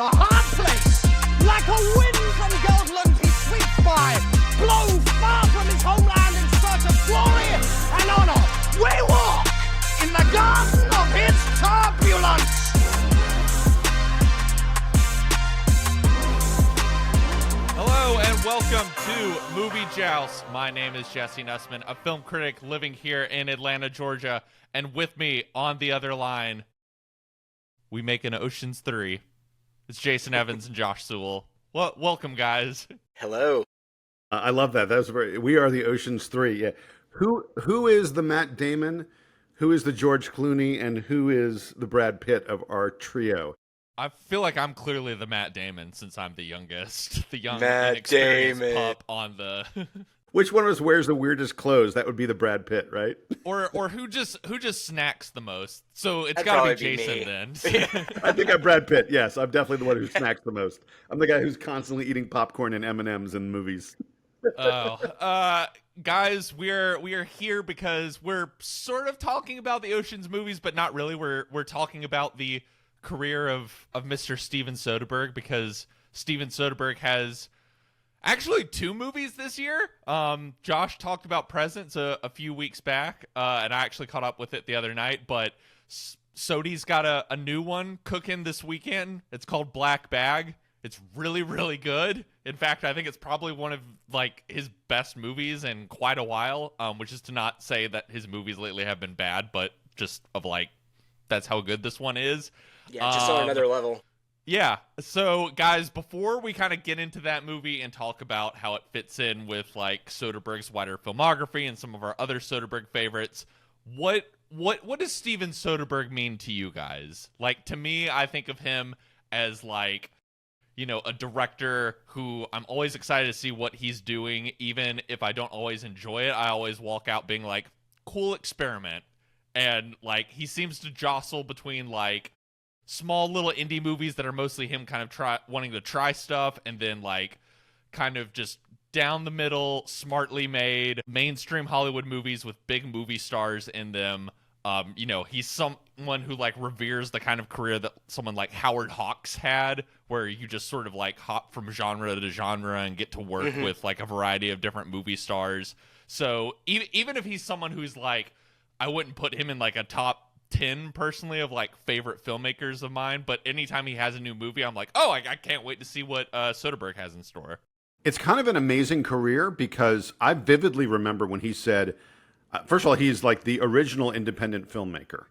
a hard place. Like a wind from Goldland he sweeps by, blown far from his homeland in search of glory and honor. We walk in the garden of his turbulence. Hello and welcome to Movie Joust. My name is Jesse Nussman, a film critic living here in Atlanta, Georgia, and with me on the other line, we make an Ocean's 3. It's Jason Evans and Josh Sewell. Well, welcome, guys. Hello. I love that. That's very. We are the Ocean's 3. Yeah. Who is the Matt Damon? Who is the George Clooney? And who is the Brad Pitt of our trio? I feel like I'm clearly the Matt Damon since I'm the youngest, the young, Matt inexperienced Damon. pup on the. Which one of us wears the weirdest clothes? That would be the Brad Pitt, right? or who just snacks the most? So it's That'd got to be probably be Jason me. then. I think I'm Brad Pitt. Yes, I'm definitely the one who snacks the most. I'm the guy who's constantly eating popcorn and M&Ms in movies. Guys, we're here because we're sort of talking about the Ocean's movies, but not really. We're talking about the career of Mr. Steven Soderbergh, because Steven Soderbergh has actually 2 movies this year. Josh talked about Presence a few weeks back, and I actually caught up with it the other night, but Sodi's got a new one cooking this weekend. It's called Black Bag. It's really, really good. In fact, I think it's probably one of like his best movies in quite a while, which is to not say that his movies lately have been bad, but just of like, that's how good this one is. Yeah, just on another level. Yeah. So, guys, before we kind of get into that movie and talk about how it fits in with like Soderbergh's wider filmography and some of our other Soderbergh favorites, what does Steven Soderbergh mean to you guys? Like, to me, I think of him as like, you know, a director who I'm always excited to see what he's doing, even if I don't always enjoy it. I always walk out being like, cool experiment. And like, he seems to jostle between like small little indie movies that are mostly him kind of wanting to try stuff, and then like kind of just down the middle, smartly made mainstream Hollywood movies with big movie stars in them. You know, he's someone who like reveres the kind of career that someone like Howard Hawks had, where you just sort of like hop from genre to genre and get to work with like a variety of different movie stars. So even if he's someone who's like, I wouldn't put him in like a top 10 personally of like favorite filmmakers of mine, but anytime he has a new movie, I'm like, oh, I can't wait to see what Soderbergh has in store. It's kind of an amazing career, because I vividly remember when he said, first of all, he's like the original independent filmmaker.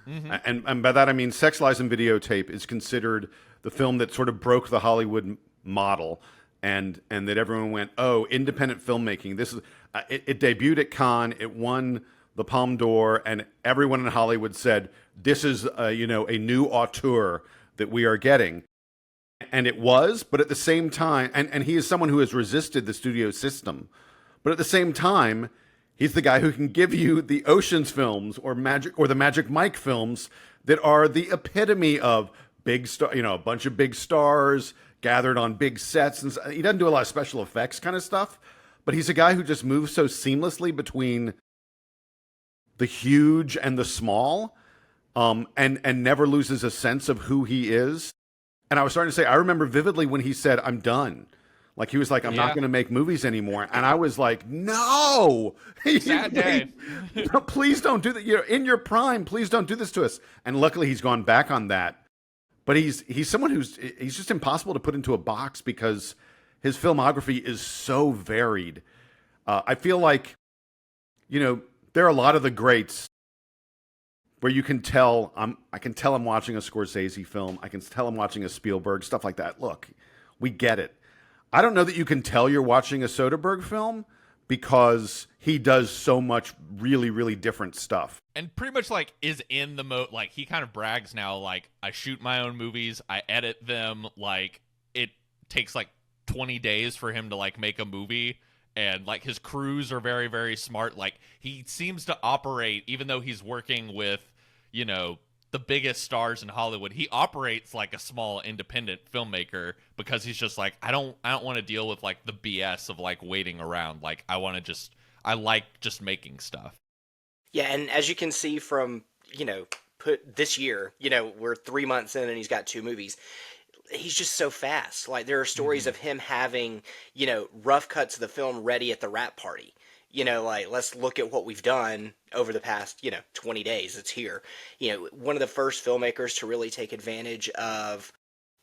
And by that I mean Sex, Lies, and Videotape is considered the film that sort of broke the Hollywood model, and that everyone went, oh, independent filmmaking. This is it debuted at Cannes, it won the Palme d'Or, and everyone in Hollywood said, this is a new auteur that we are getting. And it was, but at the same time, and he is someone who has resisted the studio system, but at the same time, he's the guy who can give you the Ocean's films or the Magic Mike films that are the epitome of big star, a bunch of big stars gathered on big sets. And he doesn't do a lot of special effects kind of stuff, but he's a guy who just moves so seamlessly between the huge and the small, and never loses a sense of who he is. And I was starting to say, I remember vividly when he said, I'm done. Like, he was like, I'm not going to make movies anymore. And I was like, no! Sad day. Please don't do that. You're in your prime. Please don't do this to us. And luckily, he's gone back on that. But he's someone he's just impossible to put into a box, because his filmography is so varied. I feel like, there are a lot of the greats where you can tell I can tell I'm watching a Scorsese film. I can tell I'm watching a Spielberg, stuff like that. Look, we get it. I don't know that you can tell you're watching a Soderbergh film, because he does so much really, really different stuff. And pretty much like is in the mode, like he kind of brags now, like, I shoot my own movies, I edit them, like it takes like 20 days for him to like make a movie. And like his crews are very, very smart. Like he seems to operate, even though he's working with, the biggest stars in Hollywood, he operates like a small independent filmmaker, because he's just like, I don't want to deal with like the BS of like waiting around. Like I like just making stuff. Yeah, and as you can see from, put this year, we're 3 months in and he's got 2 movies. he's just so fast. Like, there are stories of him having, rough cuts of the film ready at the wrap party. Like, let's look at what we've done over the past, 20 days. It's here. One of the first filmmakers to really take advantage of,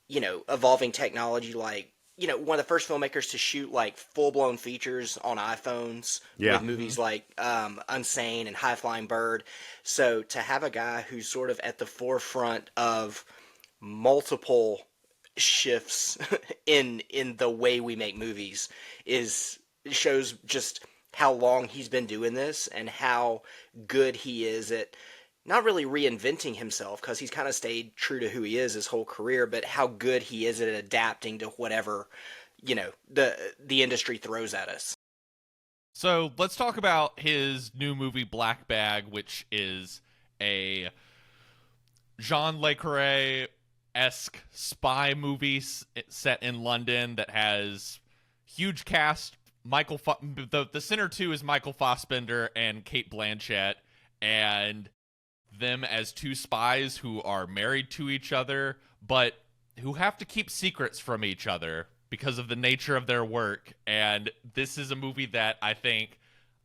evolving technology. Like, one of the first filmmakers to shoot, like, full-blown features on iPhones with movies like Unsane and High Flying Bird. So to have a guy who's sort of at the forefront of multiple shifts in the way we make movies shows just how long he's been doing this and how good he is at not really reinventing himself, because he's kind of stayed true to who he is his whole career, but how good he is at adapting to whatever, the industry throws at us. So let's talk about his new movie Black Bag, which is a Jean Le Carré-esque spy movie set in London that has huge cast. The center two is Michael Fassbender and Cate Blanchett, and them as two spies who are married to each other, but who have to keep secrets from each other because of the nature of their work. And this is a movie that I think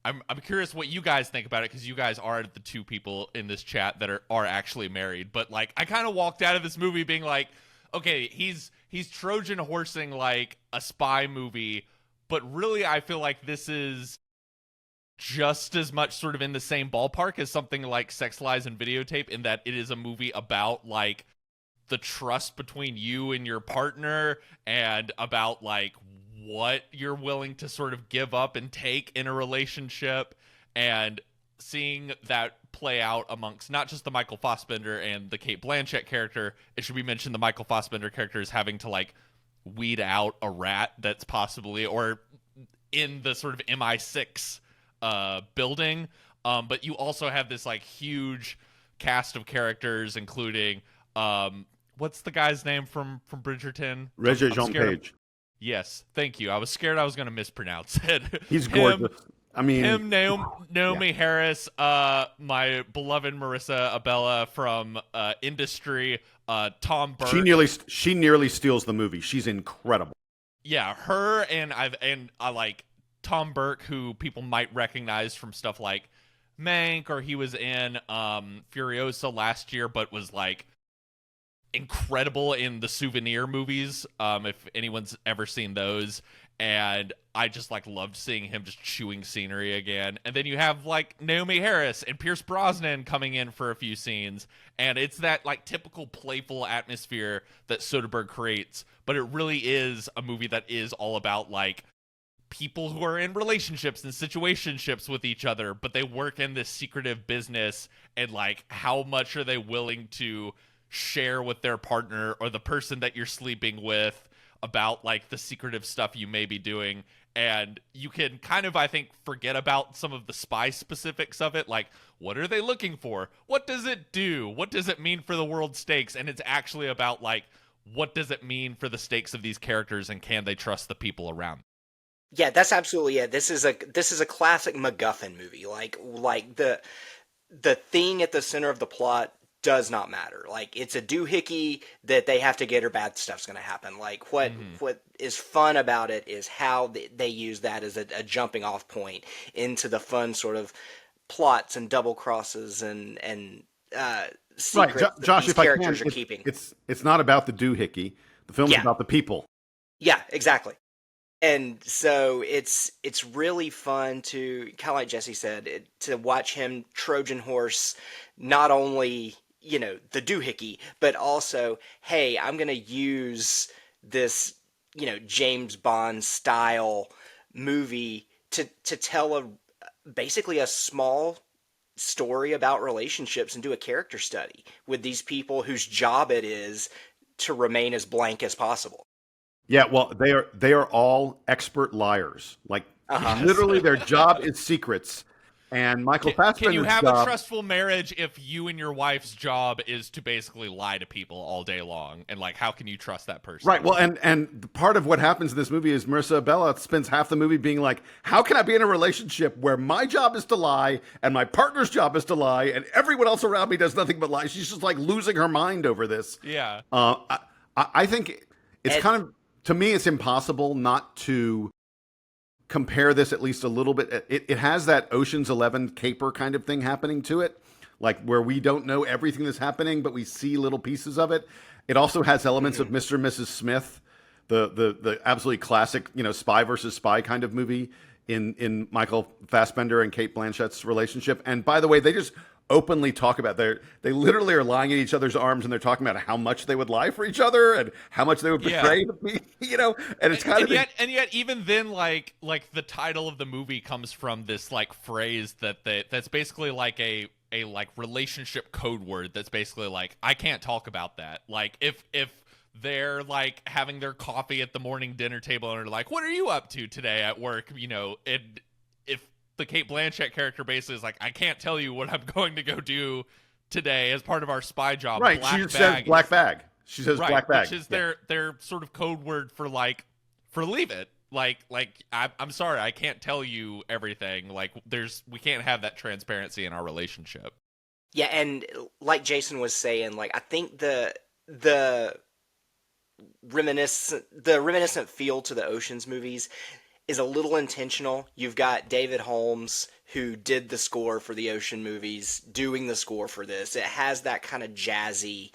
I'm curious what you guys think about it, because you guys are the two people in this chat that are actually married. But like, I kind of walked out of this movie being like, okay, he's Trojan horsing like a spy movie, but really I feel like this is just as much sort of in the same ballpark as something like Sex, Lies, and Videotape, in that it is a movie about like the trust between you and your partner, and about like what you're willing to sort of give up and take in a relationship, and seeing that play out amongst not just the Michael Fassbender and the Cate Blanchett character. It should be mentioned the Michael Fassbender character is having to like weed out a rat that's possibly or in the sort of MI6 building, but you also have this like huge cast of characters, including what's the guy's name from Bridgerton? Regé-Jean Page. Yes, thank you. I was scared I was going to mispronounce it. He's gorgeous. I mean, him, Naomi Harris, my beloved Marissa Abella from Industry, Tom Burke. She nearly steals the movie. She's incredible. Yeah, her and I like Tom Burke, who people might recognize from stuff like Mank, or he was in Furiosa last year, but was like incredible in the Souvenir movies, if anyone's ever seen those. And I just like loved seeing him just chewing scenery again. And then you have like Naomi Harris and Pierce Brosnan coming in for a few scenes, and it's that like typical playful atmosphere that Soderbergh creates, but it really is a movie that is all about like people who are in relationships and situationships with each other, but they work in this secretive business, and like how much are they willing to share with their partner or the person that you're sleeping with about like the secretive stuff you may be doing. And you can kind of, I think, forget about some of the spy specifics of it, like what are they looking for, what does it do, what does it mean for the world stakes, and it's actually about like what does it mean for the stakes of these characters, and can they trust the people around them? Yeah, that's absolutely it. This is a classic MacGuffin movie. Like the thing at the center of the plot does not matter. Like, it's a doohickey that they have to get, or bad stuff's going to happen. Like, what is fun about it is how they use that as a jumping off point into the fun sort of plots and double crosses and secrets right. that Josh, these if characters I can, are keeping. It's not about the doohickey. The film's about the people. Yeah, exactly. And so it's really fun to, kind of like Jesse said, to watch him Trojan horse not only, the doohickey, but also, hey, I'm going to use this, James Bond style movie to tell basically a small story about relationships and do a character study with these people whose job it is to remain as blank as possible. Yeah, well, they are all expert liars. Like, literally, their job is secrets. And Michael Fassbender's Can you have job, a trustful marriage if you and your wife's job is to basically lie to people all day long? And like, how can you trust that person? Right. Well, and part of what happens in this movie is Marissa Abella spends half the movie being like, how can I be in a relationship where my job is to lie and my partner's job is to lie and everyone else around me does nothing but lie? She's just like losing her mind over this. Yeah. I think it's kind of, to me, it's impossible not to compare this at least a little bit. It has that Ocean's 11 caper kind of thing happening to it, like where we don't know everything that's happening, but we see little pieces of it. It also has elements of Mr. and Mrs. Smith, the absolutely classic, spy versus spy kind of movie in Michael Fassbender and Cate Blanchett's relationship. And by the way, they just openly talk about they literally are lying in each other's arms, and they're talking about how much they would lie for each other and how much they would betray me, and it's kind of and yet even then like the title of the movie comes from this like phrase that's basically like a like relationship code word that's basically like, I can't talk about that. Like if they're like having their coffee at the morning dinner table and are like, what are you up to today at work, if the Cate Blanchett character basically is like, I can't tell you what I'm going to go do today as part of our spy job. Right. She says black bag. She says black bag. Which is their sort of code word for leave it. Like I'm sorry, I can't tell you everything. Like we can't have that transparency in our relationship. Yeah, and like Jason was saying, like I think the reminiscent feel to the Ocean's movies is a little intentional. You've got David Holmes, who did the score for the Ocean movies, doing the score for this. It has that kind of jazzy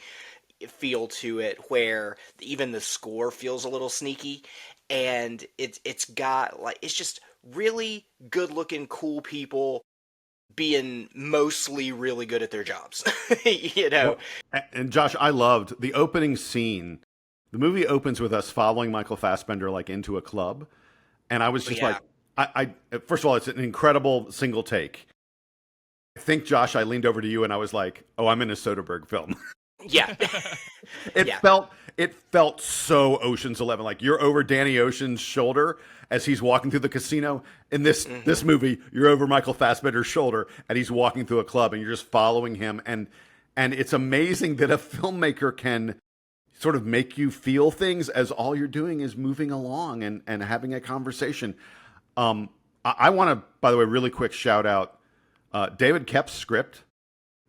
feel to it where even the score feels a little sneaky, and it's got like, it's just really good looking, cool people being mostly really good at their jobs. Well, and Josh, I loved the opening scene. The movie opens with us following Michael Fassbender like into a club. And I was just like, I first of all, it's an incredible single take. I think, Josh, I leaned over to you and I was like, oh, I'm in a Soderbergh film. Yeah. It felt so Ocean's 11. Like you're over Danny Ocean's shoulder as he's walking through the casino. In this movie, you're over Michael Fassbender's shoulder and he's walking through a club and you're just following him. And it's amazing that a filmmaker can sort of make you feel things as all you're doing is moving along and having a conversation. I want to, by the way, really quick shout out David Koepp's script.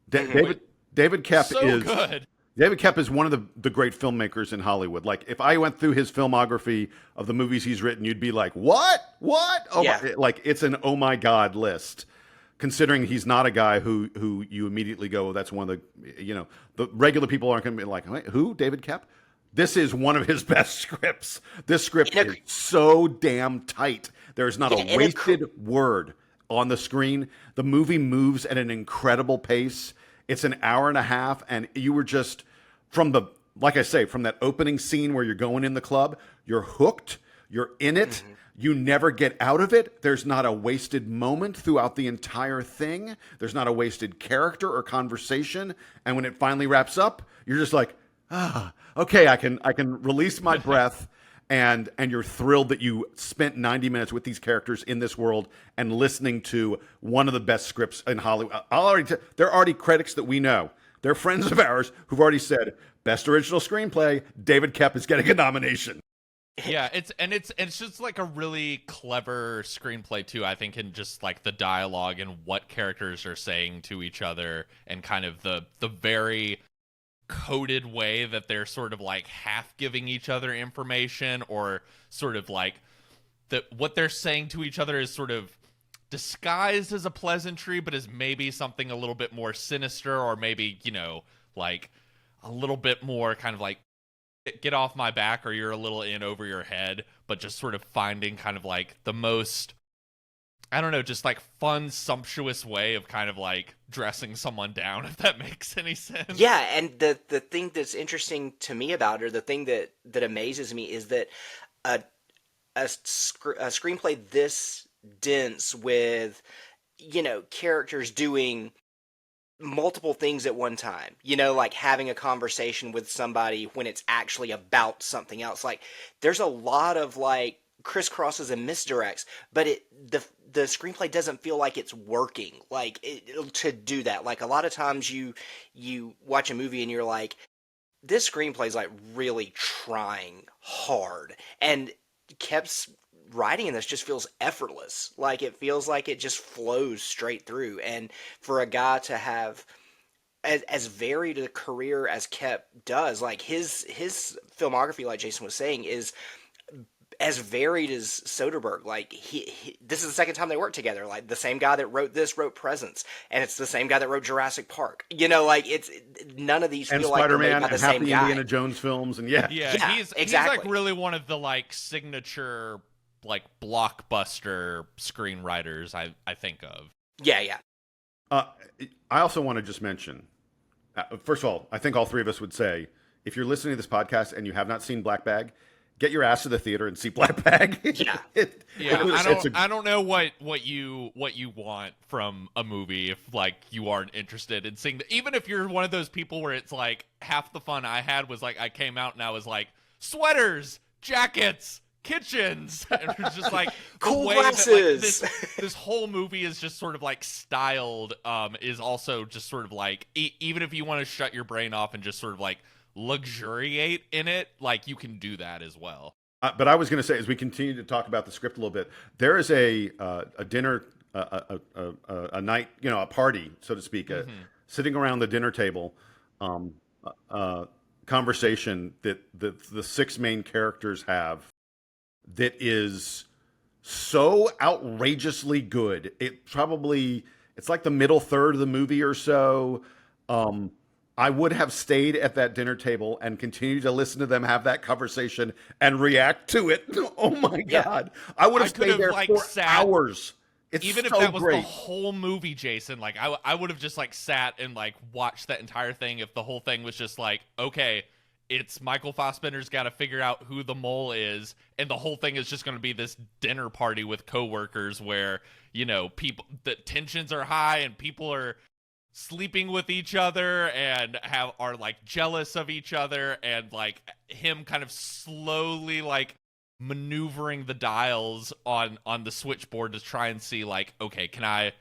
David Koepp good. David Koepp is one of the great filmmakers in Hollywood. Like if I went through his filmography of the movies he's written, you'd be like, what? Oh, yeah. Like it's an oh my God list. Considering he's not a guy who you immediately go, oh, that's one of the, the regular people aren't going to be like, wait, who? David Koepp? This is one of his best scripts. This script is so damn tight. There's not a wasted word on the screen. The movie moves at an incredible pace. It's an hour and a half, and you were just, from that opening scene where you're going in the club, you're hooked, you're in it. You never get out of it. There's not a wasted moment throughout the entire thing. There's not a wasted character or conversation. And when it finally wraps up, you're just like, okay, I can release my breath. And you're thrilled that you spent 90 minutes with these characters in this world and listening to one of the best scripts in Hollywood. There are already critics that we know. They're friends of ours who've already said, best original screenplay, David Koepp is getting a nomination. Yeah, it's just like a really clever screenplay too, I think, in just like the dialogue and what characters are saying to each other and kind of the very coded way that they're sort of like half giving each other information, or sort of like that what they're saying to each other is sort of disguised as a pleasantry, but is maybe something a little bit more sinister, or maybe, like a little bit more kind of like, get off my back, or you're a little in over your head, but just sort of finding kind of like the most, I don't know, just like fun, sumptuous way of kind of like dressing someone down, if that makes any sense. Yeah, and the thing that's interesting to me about her, the thing that amazes me is that a screenplay this dense with, characters doing multiple things at one time, like having a conversation with somebody when it's actually about something else. Like there's a lot of like crisscrosses and misdirects, but the screenplay doesn't feel like it's working to do that. Like a lot of times you watch a movie and you're like, this screenplay is like really trying hard, and Koepp's writing in this just feels effortless. Like it feels like it just flows straight through. And for a guy to have as varied a career as Koepp does, like his filmography, like Jason was saying, is as varied as Soderbergh. Like this is the second time they worked together. Like the same guy that wrote this wrote Presence, and it's the same guy that wrote Jurassic Park. You know, like it's none of these and feel like they're made Spider-Man by the and half same the guy. Indiana Jones films, and yeah, he's exactly. like really one of the like signature like blockbuster screenwriters I think of. Yeah. I also want to just mention, first of all, I think all three of us would say, if you're listening to this podcast and you have not seen Black Bag, get your ass to the theater and see Black Bag. Yeah. I don't know what you want from a movie if like you aren't interested in seeing even if you're one of those people where it's like half the fun I had was like I came out and I was like sweaters, jackets, kitchens, and it was just like cool the way glasses. that like, this whole movie is just sort of like styled is also just sort of like even if you want to shut your brain off and just sort of like luxuriate in it, like you can do that as well. But I was going to say, as we continue to talk about the script a little bit, there is a dinner, a night, a party, so to speak, sitting around the dinner table, conversation that the six main characters have that is so outrageously good. It's like the middle third of the movie or so. I would have stayed at that dinner table and continued to listen to them have that conversation and react to it. Oh my God. I would have stayed there for hours. It's even so if that was great. The whole movie, Jason, like I would have just like sat and like watched that entire thing if the whole thing was just like, okay, it's Michael Fassbender's got to figure out who the mole is, and the whole thing is just going to be this dinner party with coworkers where, people, the tensions are high and people are sleeping with each other and are like jealous of each other, and like him kind of slowly like maneuvering the dials on the switchboard to try and see like, okay, can I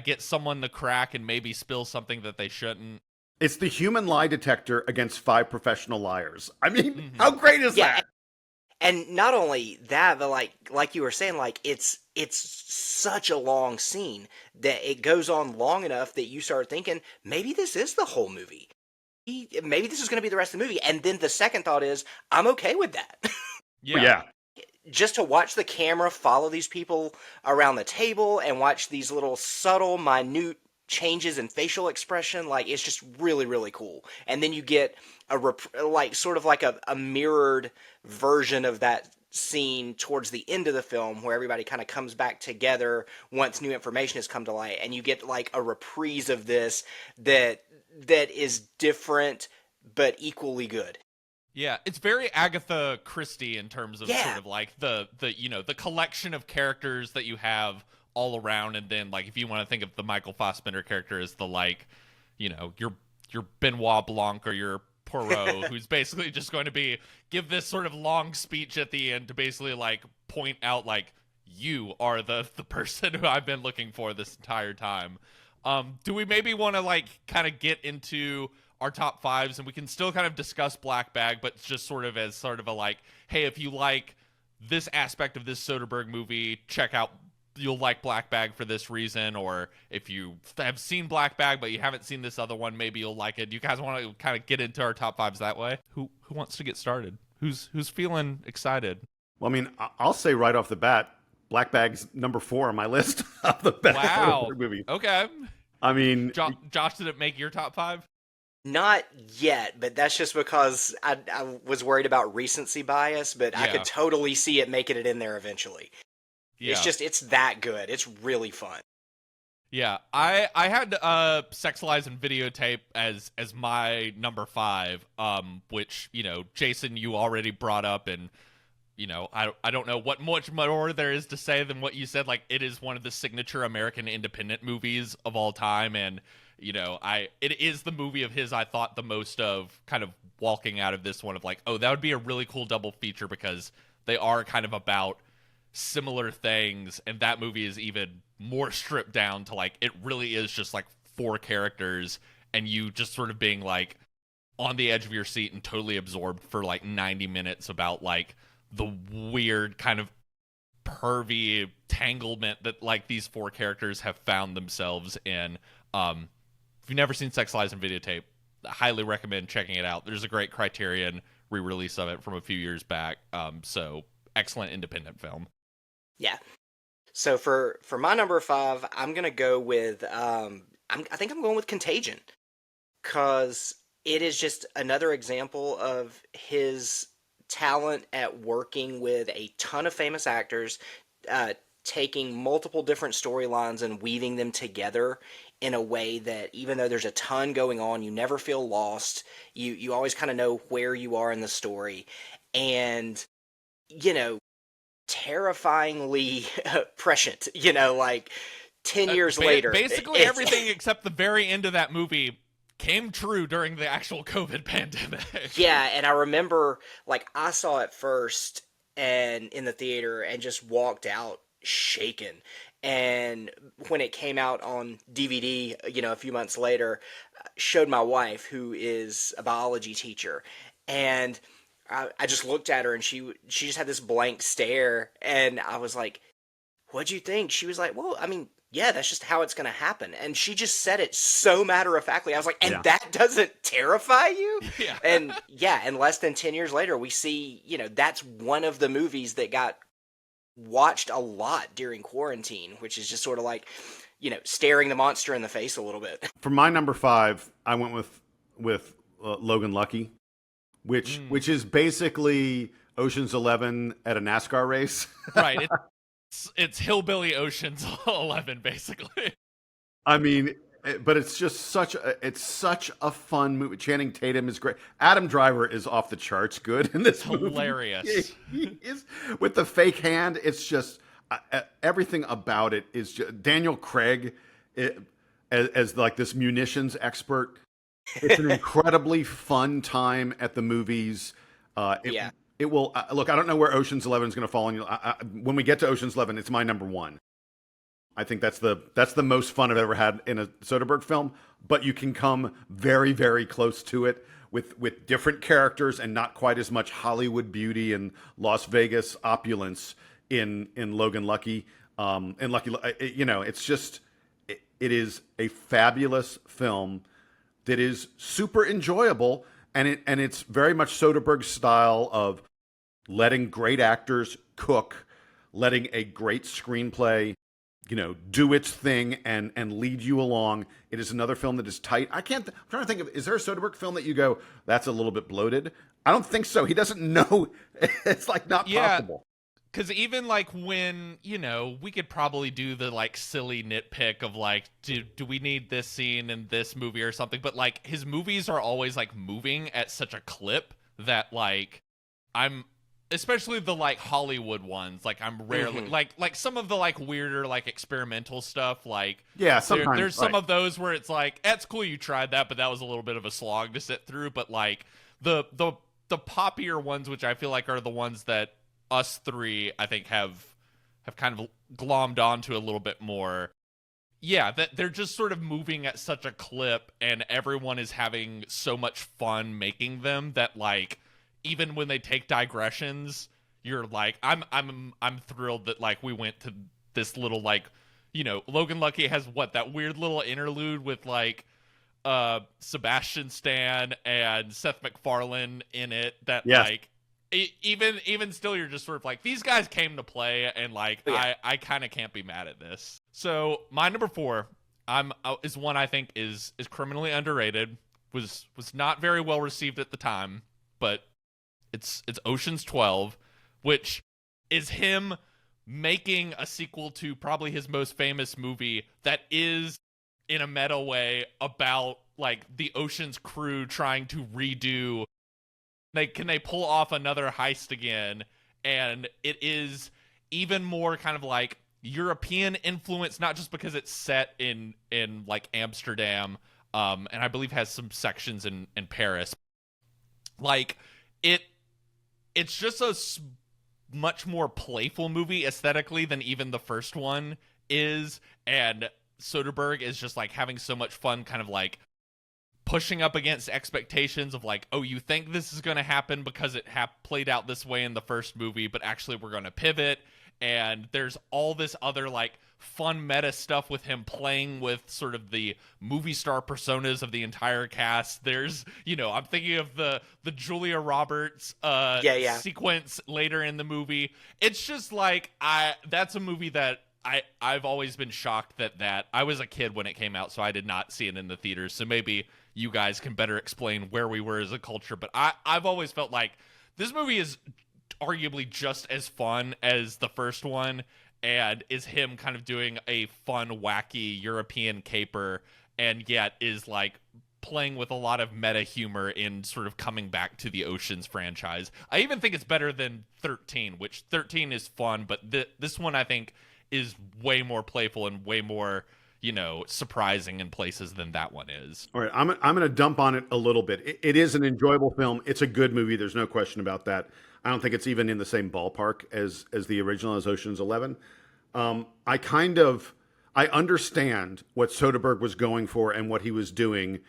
get someone to crack and maybe spill something that they shouldn't. It's the human lie detector against 5 professional liars. I mean, how great is that? And not only that, but like you were saying, like it's such a long scene that it goes on long enough that you start thinking maybe this is the whole movie. Maybe this is going to be the rest of the movie. And then the second thought is, I'm okay with that. Yeah. Just to watch the camera follow these people around the table and watch these little subtle, minute changes in facial expression, like it's just really, really cool. And then you get sort of like a mirrored version of that scene towards the end of the film where everybody kind of comes back together once new information has come to light, and you get like a reprise of this that is different but equally good. Yeah, it's very Agatha Christie in terms of sort of like the collection of characters that you have all around, and then like if you want to think of the Michael Fassbender character as the like, your Benoit Blanc or your Poirot, who's basically just going to give this sort of long speech at the end to basically like point out like you are the person who I've been looking for this entire time. Do we maybe want to like kind of get into our top fives, and we can still kind of discuss Black Bag, but just sort of as sort of a like, hey, if you like this aspect of this Soderbergh movie, you'll like Black Bag for this reason, or if you have seen Black Bag but you haven't seen this other one, maybe you'll like it. You guys want to kind of get into our top fives that way? Who wants to get started? Who's feeling excited? Well, I mean, I'll say right off the bat, Black Bag's number 4 on my list of the best Soderbergh movie. Okay. I mean, Josh, did it make your top 5? Not yet, but that's just because I was worried about recency bias, but I could totally see it making it in there eventually. Yeah. It's that good. It's really fun. Yeah, I had Sex, Lies, and Videotape as my number 5, which, Jason, you already brought up, and, I don't know what much more there is to say than what you said. Like, it is one of the signature American independent movies of all time, and, it is the movie of his I thought the most of, kind of walking out of this one of like, oh, that would be a really cool double feature because they are kind of about similar things, and that movie is even more stripped down to like it really is just like 4 characters, and you just sort of being like on the edge of your seat and totally absorbed for like 90 minutes about like the weird kind of pervy tanglement that like these 4 characters have found themselves in. If you've never seen Sex, Lies, and Videotape, I highly recommend checking it out. There's a great Criterion re-release of it from a few years back. So excellent independent film. Yeah. So for my number 5, I'm gonna go with I think I'm going with Contagion, because it is just another example of his talent at working with a ton of famous actors, taking multiple different storylines and weaving them together in a way that, even though there's a ton going on, you never feel lost. You always kind of know where you are in the story, and terrifyingly prescient. Like 10 years later, basically everything except the very end of that movie came true during the actual COVID pandemic. Yeah, and I remember, I saw it first and in the theater and just walked out shaken. And when it came out on DVD, a few months later, showed my wife, who is a biology teacher, and I just looked at her, and she just had this blank stare, and I was like, "What'd you think?" She was like, "Well, I mean, yeah, that's just how it's going to happen." And she just said it so matter-of-factly. I was like, and that doesn't terrify you? Yeah. And and less than 10 years later, we see, that's one of the movies that got watched a lot during quarantine, which is just sort of like, staring the monster in the face a little bit. For my number 5, I went with Logan Lucky, which is basically Ocean's 11 at a NASCAR race. Right. It's Hillbilly Ocean's 11, basically. I mean, but it's just such a fun movie. Channing Tatum is great. Adam Driver is off the charts good in this movie. Hilarious. He is, with the fake hand. It's just everything about it is just Daniel Craig as like this munitions expert. It's an incredibly fun time at the movies. It will look. I don't know where Ocean's 11 is going to fall on you. When we get to Ocean's 11, it's my number 1. I think that's the most fun I've ever had in a Soderbergh film. But you can come very, very close to it with different characters and not quite as much Hollywood beauty and Las Vegas opulence in Logan Lucky. And Lucky, it's just it is a fabulous film that is super enjoyable, and it's very much Soderbergh's style of letting great actors cook, letting a great screenplay, do its thing and lead you along. It is another film that is tight. I'm trying to think of, is there a Soderbergh film that you go, that's a little bit bloated? I don't think so. He doesn't know. It's not possible. Because even when, we could probably do the silly nitpick of do we need this scene in this movie or something? But his movies are always moving at such a clip that I'm, especially the Hollywood ones, I'm rarely like some of the weirder experimental stuff. Sometimes there's some of those where it's that's cool you tried that, but that was a little bit of a slog to sit through. But the poppier ones, which I feel are the ones that us three, I think, have kind of glommed onto a little bit more. Yeah, that they're just sort of moving at such a clip, and everyone is having so much fun making them that even when they take digressions, you're I'm thrilled that we went to this little Logan Lucky has that weird little interlude with Sebastian Stan and Seth MacFarlane in it that even still, you're just sort of these guys came to play, and I kind of can't be mad at this. So my number 4 is one I think is criminally underrated, was not very well received at the time, but it's Ocean's 12, which is him making a sequel to probably his most famous movie that is, in a meta way, about the Ocean's crew trying to redo. Can they pull off another heist again? And it is even more kind of European influence, not just because it's set in Amsterdam, and I believe has some sections in Paris. It's just a much more playful movie aesthetically than even the first one is, and Soderbergh is just having so much fun, kind of pushing up against expectations of oh, you think this is going to happen because it played out this way in the first movie, but actually we're going to pivot, and there's all this other fun meta stuff with him playing with sort of the movie star personas of the entire cast. There's, I'm thinking of the Julia Roberts Yeah. sequence later in the movie. It's just like that's a movie that I've always been shocked that I was a kid when it came out, so I did not see it in the theaters. So maybe you guys can better explain where we were as a culture. But I've always felt like this movie is arguably just as fun as the first one, and is him kind of doing a fun, wacky European caper, and yet is like playing with a lot of meta humor in sort of coming back to the Oceans franchise. I even think it's better than 13, which 13 is fun, but this one I think is way more playful and way more, surprising in places than that one is. All right, I'm going to dump on it a little bit. It is an enjoyable film. It's a good movie. There's no question about that. I don't think it's even in the same ballpark as the original, as Ocean's 11. I understand what Soderbergh was going for and what he was doing,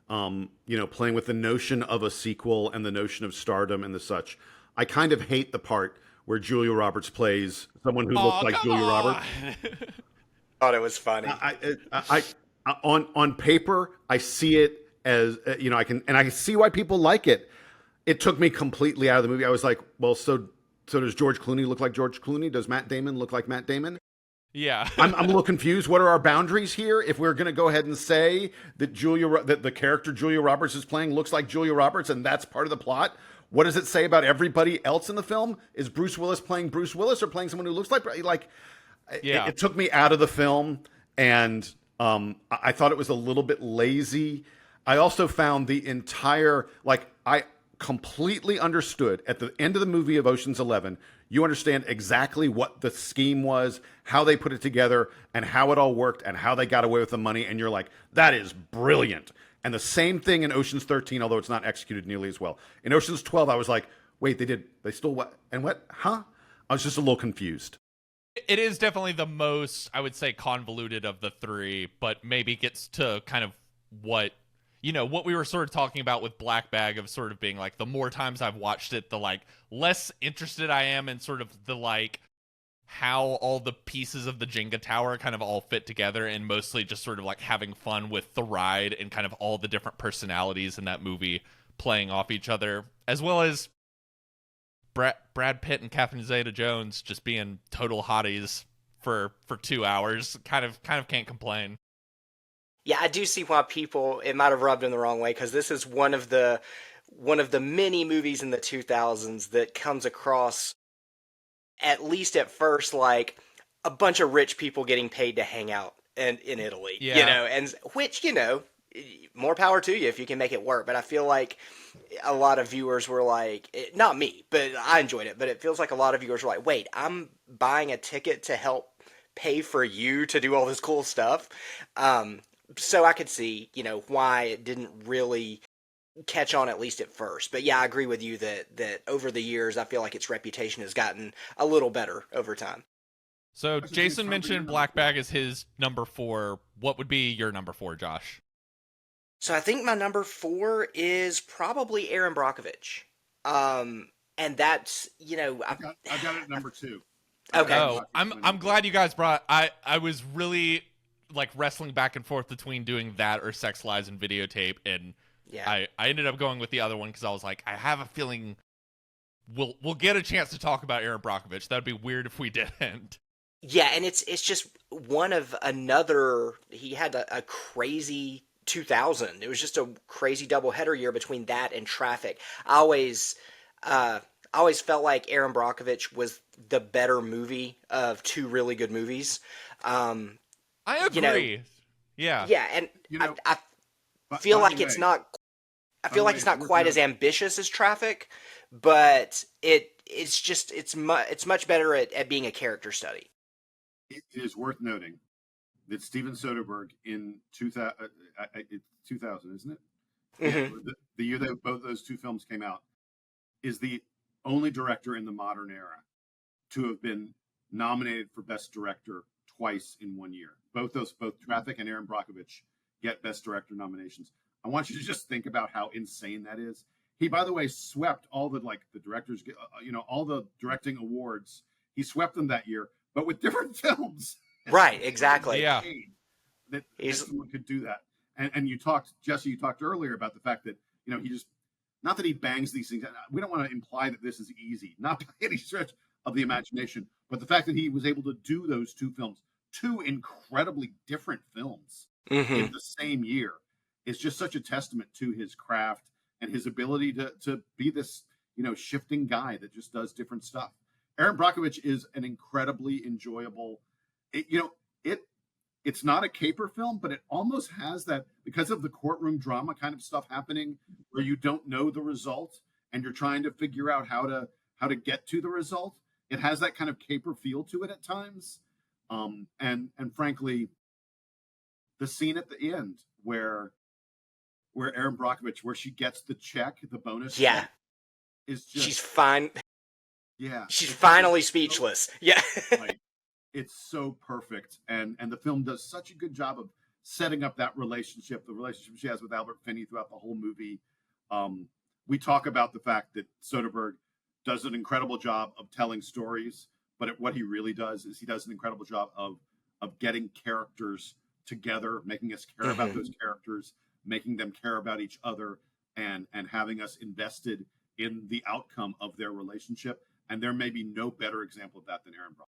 playing with the notion of a sequel and the notion of stardom and the such. I kind of hate the part where Julia Roberts plays someone who looks like Julia Roberts. Thought it was funny. On paper, I see it as I can see why people like it. It took me completely out of the movie. I was like, well, so does George Clooney look like George Clooney? Does Matt Damon look like Matt Damon? Yeah. I'm a little confused. What are our boundaries here? If we're going to go ahead and say that that the character Julia Roberts is playing looks like Julia Roberts, and that's part of the plot, what does it say about everybody else in the film? Is Bruce Willis playing Bruce Willis or playing someone who looks like yeah. It took me out of the film, and I thought it was a little bit lazy. I also found the entire, I completely understood at the end of the movie of Ocean's 11, you understand exactly what the scheme was, how they put it together, and how it all worked, and how they got away with the money, and you're like, that is brilliant. And the same thing in Ocean's 13, although it's not executed nearly as well. In Ocean's 12, I was like, wait, they stole what? And what? Huh? I was just a little confused. It is definitely the most, I would say, convoluted of the three, but maybe gets to kind of what we were sort of talking about with Black Bag, of sort of being like, the more times I've watched it, the less interested I am in sort of the how all the pieces of the Jenga tower kind of all fit together, and mostly just sort of having fun with the ride and kind of all the different personalities in that movie playing off each other, as well as Brad Pitt and Catherine Zeta-Jones just being total hotties for 2 hours. Kind of can't complain. Yeah, I do see why it might have rubbed them the wrong way, because this is one of the many movies in the 2000s that comes across, at least at first, like a bunch of rich people getting paid to hang out in Italy. Yeah. And which, more power to you if you can make it work. But I feel like a lot of viewers were like, not me, but I enjoyed it, but it feels like a lot of viewers were like, wait, I'm buying a ticket to help pay for you to do all this cool stuff. So I could see, why it didn't really catch on, at least at first. But yeah, I agree with you that over the years, I feel like its reputation has gotten a little better over time. So Jason mentioned Black Bag as his number 4. What would be your number 4, Josh? So I think my number 4 is probably Aaron Brockovich. And that's, I've got it at number 2. Okay. Oh, I'm glad you guys brought. I was really wrestling back and forth between doing that or Sex, Lies, and Videotape, and yeah, I ended up going with the other one because I was like, I have a feeling we'll get a chance to talk about Aaron Brockovich. That'd be weird if we didn't. Yeah, and it's just one of another. He had a crazy 2000. It was just a crazy doubleheader year between that and Traffic. I always felt like Aaron Brockovich was the better movie of two really good movies. I agree. Yeah. Yeah, and I feel like it's not. I feel like it's not quite as ambitious as Traffic, but it's much better at being a character study. It is worth noting that Steven Soderbergh in 2000, it's 2000, isn't it? Mm-hmm. The year that both those two films came out, is the only director in the modern era to have been nominated for Best Director twice in 1 year. Both Traffic and Aaron Brockovich get Best Director nominations. I want you to just think about how insane that is. He, by the way, swept all the directors, all the directing awards. He swept them that year, but with different films. Right, exactly. Yeah. That someone could do that. And you talked, Jesse, you talked earlier about the fact that, he just, not that he bangs these things. We don't want to imply that this is easy, not by any stretch of the imagination, but the fact that he was able to do those two films, two incredibly different films in the same year, is just such a testament to his craft and his ability to be this, shifting guy that just does different stuff. Aaron Brockovich is an incredibly enjoyable, it's not a caper film, but it almost has that, because of the courtroom drama kind of stuff happening where you don't know the result and you're trying to figure out how to get to the result. It has that kind of caper feel to it at times. And frankly, the scene at the end where Aaron Brockovich, where she gets the check, the bonus check, is just, she's fine. Yeah. She's finally speechless. Yeah. Right. It's so perfect, and the film does such a good job of setting up that relationship, the relationship she has with Albert Finney throughout the whole movie. We talk about the fact that Soderbergh does an incredible job of telling stories, but what he really does is he does an incredible job of getting characters together, making us care about those characters, making them care about each other, and having us invested in the outcome of their relationship. And there may be no better example of that than Aaron Brockovich.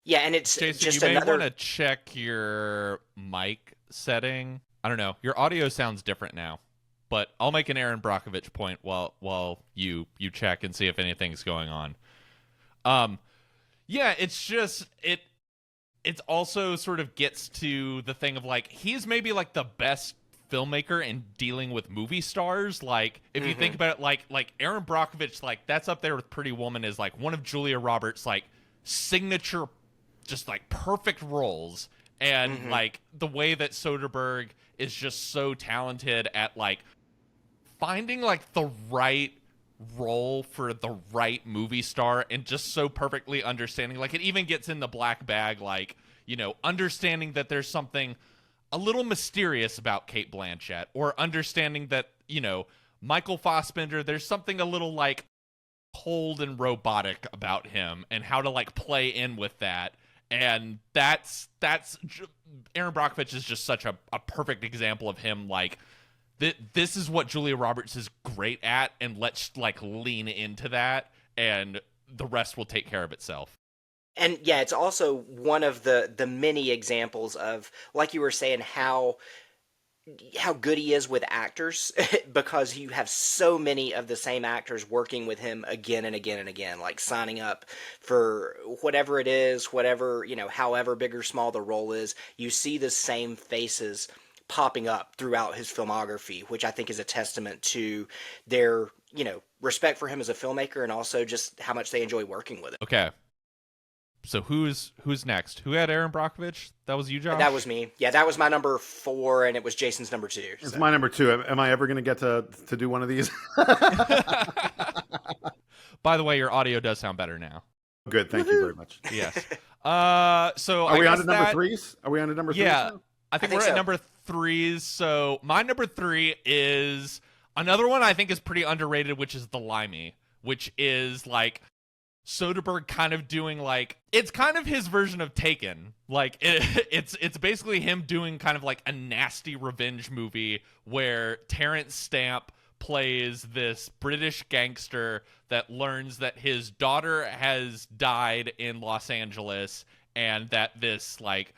Yeah, and it's Jason, just you may another. want to check your mic setting. I don't know. Your audio sounds different now, but I'll make an Aaron Brockovich point while you check and see if anything's going on. Yeah, it's just it's also sort of gets to the thing of like, he's maybe like the best filmmaker in dealing with movie stars. Like, if you think about it, like Aaron Brockovich, like that's up there with Pretty Woman, is like one of Julia Roberts' like signature, just like perfect roles. And like the way that Soderbergh is just so talented at like finding like the right role for the right movie star, and just so perfectly understanding, like it even gets in the black bag, like, understanding that there's something a little mysterious about Cate Blanchett, or understanding that, Michael Fassbender, there's something a little like cold and robotic about him, and how to like play in with that. And that's Aaron Brockovich is just such a perfect example of him. Like, this is what Julia Roberts is great at, and let's like lean into that, and the rest will take care of itself. And yeah, it's also one of the many examples of, like you were saying, how good he is with actors, because you have so many of the same actors working with him again and again and again, like signing up for whatever it is, whatever, however big or small the role is. You see the same faces popping up throughout his filmography, which I think is a testament to their, respect for him as a filmmaker, and also just how much they enjoy working with him. Okay. So who's next? Who had Aaron Brockovich? That was you, Josh? That was me. Yeah, that was my number 4, and it was Jason's number 2. It's my number 2. Am I ever going to get to do one of these? By the way, your audio does sound better now. Good, thank you very much. Yes. So are we on to number 3s? Are we on to number 3s? Yeah, now? I think we're at number 3s. So my number 3 is another one I think is pretty underrated, which is The Limey, which is like Soderbergh kind of doing like, it's kind of his version of Taken. Like it's basically him doing kind of like a nasty revenge movie where Terrence Stamp plays this British gangster that learns that his daughter has died in Los Angeles, and that this like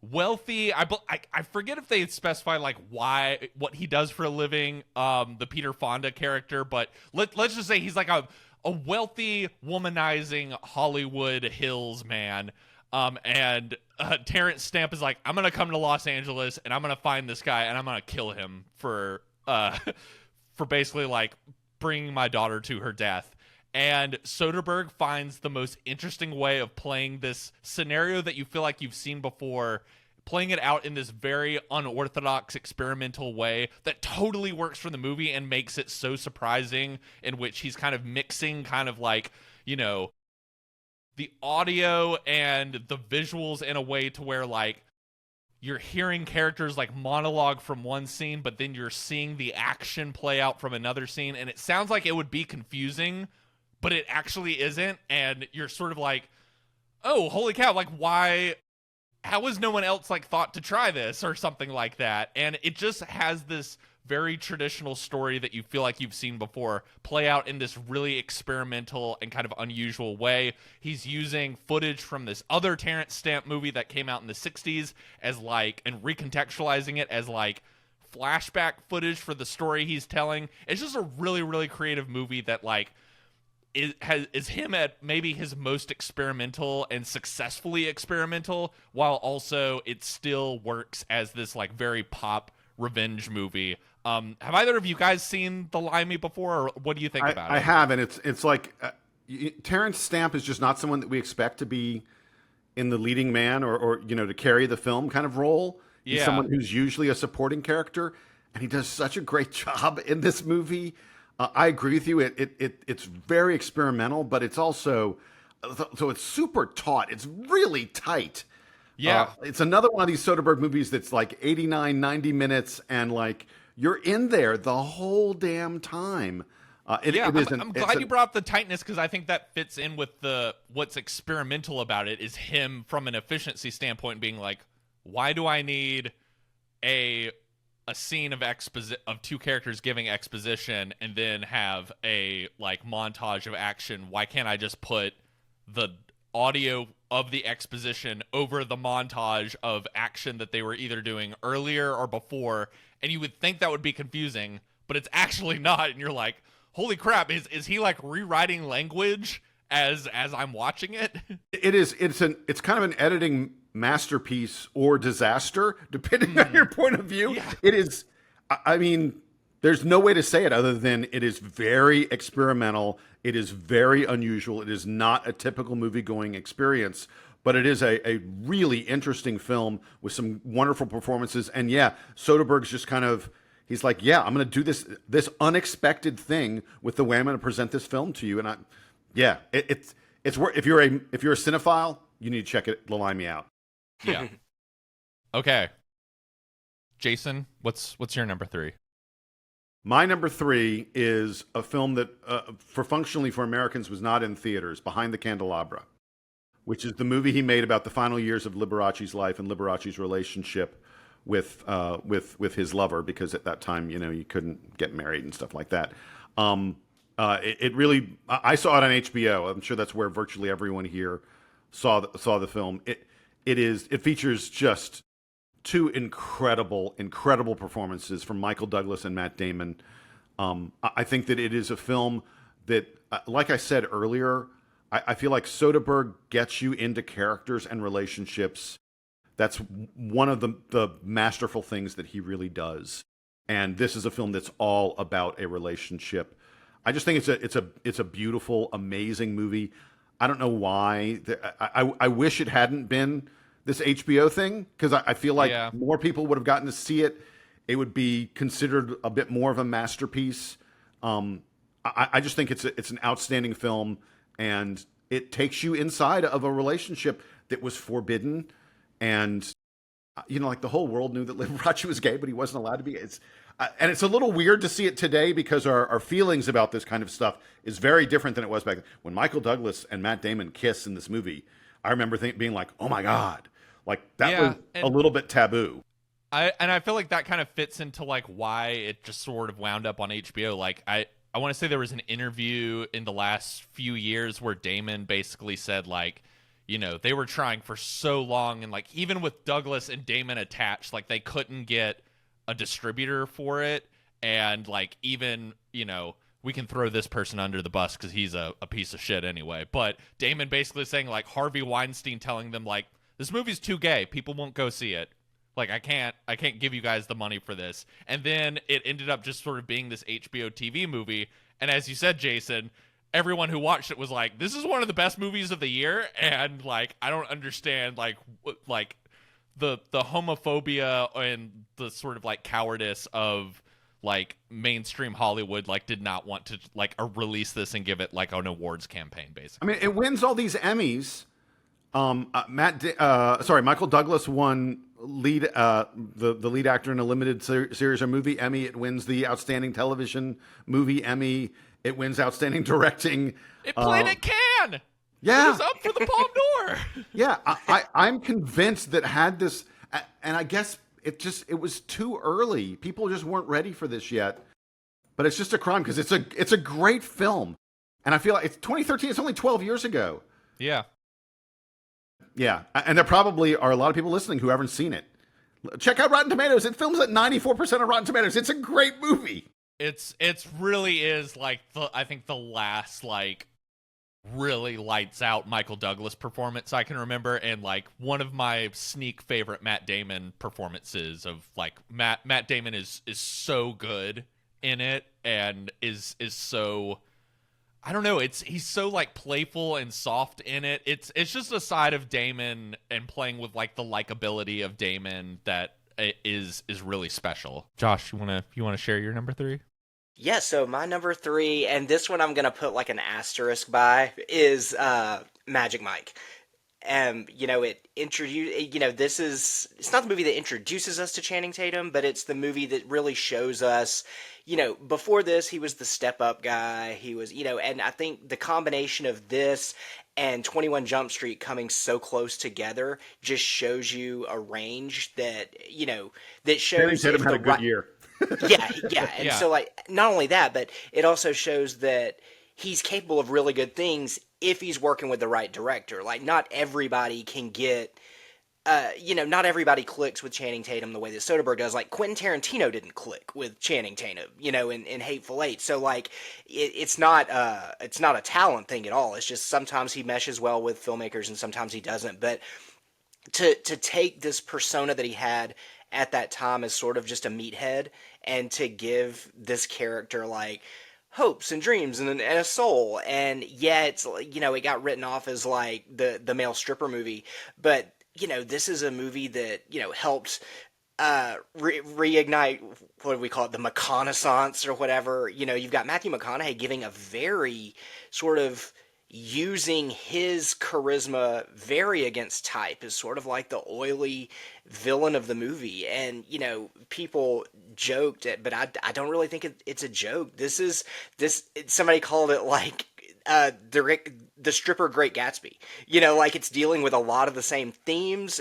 wealthy, I forget if they specify like what he does for a living, the Peter Fonda character, but let's just say he's like a wealthy, womanizing Hollywood Hills man. And Terrence Stamp is like, I'm going to come to Los Angeles and I'm going to find this guy and I'm going to kill him for basically like bringing my daughter to her death. And Soderbergh finds the most interesting way of playing this scenario that you feel like you've seen before, playing it out in this very unorthodox, experimental way that totally works for the movie and makes it so surprising, in which he's kind of mixing kind of like, the audio and the visuals in a way to where like you're hearing characters like monologue from one scene, but then you're seeing the action play out from another scene. And it sounds like it would be confusing, but it actually isn't. And you're sort of like, oh, holy cow, like why how has no one else like thought to try this or something like that? And it just has this very traditional story that you feel like you've seen before play out in this really experimental and kind of unusual way. He's using footage from this other Terrence Stamp movie that came out in the 60s as like, and recontextualizing it as like flashback footage for the story he's telling. It's just a really, really creative movie that like is him at maybe his most experimental and successfully experimental, while also it still works as this like very pop revenge movie. Have either of you guys seen The Limey before, or what do you think about it? I have, and it's like Terrence Stamp is just not someone that we expect to be in the leading man or to carry the film kind of role. He's someone who's usually a supporting character, and he does such a great job in this movie. I agree with you. It's very experimental, but it's also so it's super taut. It's really tight. Yeah. It's another one of these Soderbergh movies that's like 89, 90 minutes, and like you're in there the whole damn time. I'm glad you brought up the tightness, because I think that fits in with what's experimental about it is him from an efficiency standpoint being like, why do I need a scene of two characters giving exposition and then have a like montage of action? Why can't I just put the audio of the exposition over the montage of action that they were either doing earlier or before? And you would think that would be confusing, but it's actually not. And you're like, holy crap, is he like rewriting language as I'm watching it? It's kind of an editing masterpiece or disaster, depending on your point of view. Yeah. It is, I mean, there's no way to say it other than it is very experimental. It is very unusual. It is not a typical movie-going experience, but it is a really interesting film with some wonderful performances. And yeah, Soderbergh's just kind of, he's like, yeah, I'm going to do this unexpected thing with the way I'm going to present this film to you. And it's if you're a cinephile, you need to check it, The Limey out. Yeah. Okay. Jason, what's your number 3? My number 3 is a film that, functionally for Americans, was not in theaters, Behind the Candelabra, which is the movie he made about the final years of Liberace's life and Liberace's relationship with his lover, because at that time, you couldn't get married and stuff like that. It really, I saw it on HBO. I'm sure that's where virtually everyone here saw the film. It features just two incredible performances from Michael Douglas and Matt Damon. I think that it is a film that, like I said earlier, I feel like Soderbergh gets you into characters and relationships. That's one of the masterful things that he really does. And this is a film that's all about a relationship. I just think it's a beautiful, amazing movie. I don't know why. I wish it hadn't been this HBO thing, because I feel like more people would have gotten to see it. It would be considered a bit more of a masterpiece. I just think it's an outstanding film, and it takes you inside of a relationship that was forbidden. And, like the whole world knew that Liberace was gay, but he wasn't allowed to be. And it's a little weird to see it today, because our feelings about this kind of stuff is very different than it was back then. When Michael Douglas and Matt Damon kiss in this movie, I remember being like, oh my God, like that was a little bit taboo. I feel like that kind of fits into like why it just sort of wound up on HBO. Like I want to say there was an interview in the last few years where Damon basically said like, they were trying for so long, and like even with Douglas and Damon attached, like they couldn't get a distributor for it. And like even, we can throw this person under the bus because he's a piece of shit anyway. But Damon basically saying like Harvey Weinstein telling them like, this movie's too gay, people won't go see it. Like I can't give you guys the money for this. And then it ended up just sort of being this HBO TV movie. And as you said, Jason, everyone who watched it was like, this is one of the best movies of the year. And like, I don't understand like the homophobia and the sort of like cowardice of like mainstream Hollywood, like did not want to like release this and give it like an awards campaign, basically. I mean, it wins all these Emmys. Michael Douglas won the lead actor in a limited series or movie Emmy. It wins the outstanding television movie Emmy. It wins outstanding directing. It played at Cannes. Yeah. It was up for the Palme d'Or. Yeah, I'm convinced that had this, and I guess it was too early. People just weren't ready for this yet. But it's just a crime because it's a great film, and I feel like it's 2013. It's only 12 years ago. Yeah. Yeah, and there probably are a lot of people listening who haven't seen it. Check out Rotten Tomatoes. It films at 94% of Rotten Tomatoes. It's a great movie. It's really is like I think the last like really lights out Michael Douglas performance I can remember, and like one of my sneak favorite Matt Damon performances of like Matt Damon is so good in it, and is so, I don't know, he's so like playful and soft in it. It's just a side of Damon and playing with like the likability of Damon that is really special. Josh, you want to share your number 3? Yeah, so my number 3, and this one I'm going to put like an asterisk by, is Magic Mike. It's not the movie that introduces us to Channing Tatum, but it's the movie that really shows us, before this, he was the step-up guy. He was, and I think the combination of this and 21 Jump Street coming so close together just shows you a range that, that shows... Channing Tatum had a good year. Yeah. And so, like, not only that, but it also shows that he's capable of really good things if he's working with the right director. Like, not everybody can get, not everybody clicks with Channing Tatum the way that Soderbergh does. Like, Quentin Tarantino didn't click with Channing Tatum, in Hateful Eight. So, like, it's not a talent thing at all. It's just sometimes he meshes well with filmmakers and sometimes he doesn't. But to take this persona that he had at that time as sort of just a meathead, and to give this character like hopes and dreams and a soul, and yet it got written off as like the male stripper movie, but this is a movie that helped reignite, what do we call it, the McConaissance or whatever. You've got Matthew McConaughey giving a very sort of using his charisma very against type as sort of like the oily villain of the movie. And, people joked it, but I don't really think it's a joke. Somebody called it like the stripper Great Gatsby. Like it's dealing with a lot of the same themes.